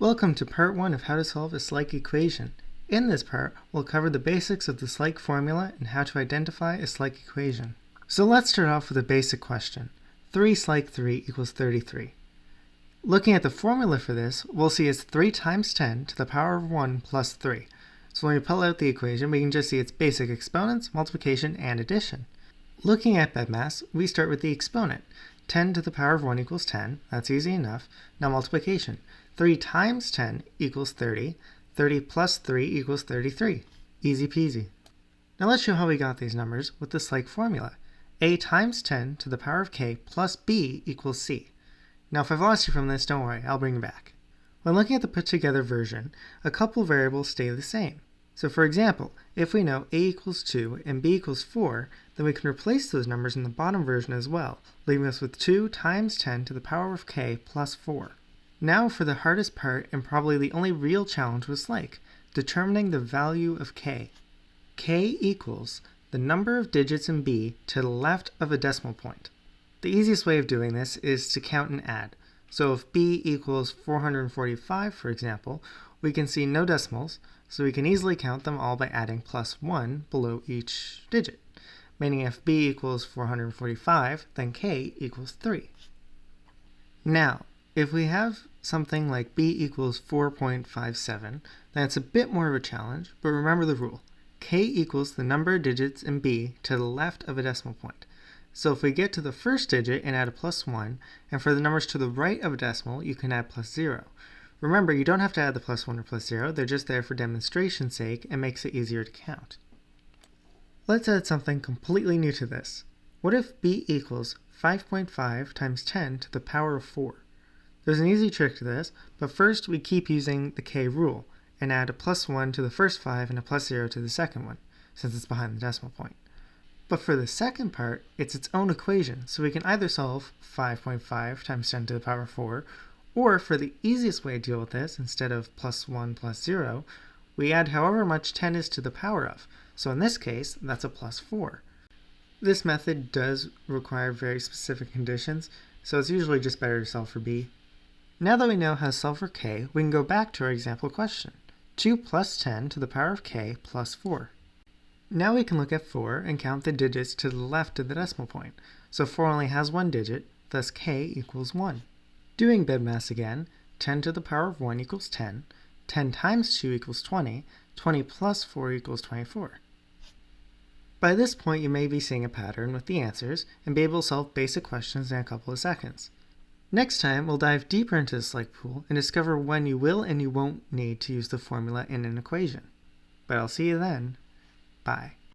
Welcome to part 1 of how to solve a Slike equation. In this part, we'll cover the basics of the Slike formula and how to identify a Slike equation. So let's start off with a basic question. 3 Slike 3 equals 33. Looking at the formula for this, we'll see it's 3 times 10 to the power of 1 plus 3. So when we pull out the equation, we can just see its basic exponents, multiplication, and addition. Looking at BEDMAS, we start with the exponent. 10 to the power of 1 equals 10. That's easy enough. Now multiplication. 3 times 10 equals 30. 30 plus 3 equals 33. Easy peasy. Now let's show how we got these numbers with the Slike formula. A times 10 to the power of k plus b equals c. Now if I've lost you from this, don't worry, I'll bring you back. When looking at the put together version, a couple variables stay the same. So for example, if we know a equals 2 and b equals 4, then we can replace those numbers in the bottom version as well, leaving us with 2 times 10 to the power of k plus 4. Now for the hardest part and probably the only real challenge with Slike, determining the value of k. K equals the number of digits in b to the left of a decimal point. The easiest way of doing this is to count and add. So if b equals 445, for example, we can see no decimals, so we can easily count them all by adding plus 1 below each digit. Meaning if b equals 445, then k equals 3. Now, if we have something like b equals 4.57, then it's a bit more of a challenge, but remember the rule. K equals the number of digits in b to the left of a decimal point. So if we get to the first digit and add a plus 1, and for the numbers to the right of a decimal, you can add plus 0. Remember, you don't have to add the plus 1 or plus 0, they're just there for demonstration's sake and makes it easier to count. Let's add something completely new to this. What if b equals 5.5 times 10 to the power of 4? There's an easy trick to this, but first we keep using the k rule and add a plus 1 to the first 5 and a plus 0 to the second one, since it's behind the decimal point. But for the second part, it's its own equation, so we can either solve 5.5 times 10 to the power of 4, or for the easiest way to deal with this, instead of plus 1 plus 0, we add however much 10 is to the power of. So in this case, that's a plus 4. This method does require very specific conditions, so it's usually just better to solve for b. Now that we know how to solve for k, we can go back to our example question. 2 plus 10 to the power of k plus 4. Now we can look at 4 and count the digits to the left of the decimal point. So 4 only has one digit, thus k equals 1. Doing BEDMAS again, 10 to the power of 1 equals 10, 10 times 2 equals 20, 20 plus 4 equals 24. By this point you may be seeing a pattern with the answers and be able to solve basic questions in a couple of seconds. Next time we'll dive deeper into the Slike pool and discover when you will and you won't need to use the formula in an equation. But I'll see you then. Bye.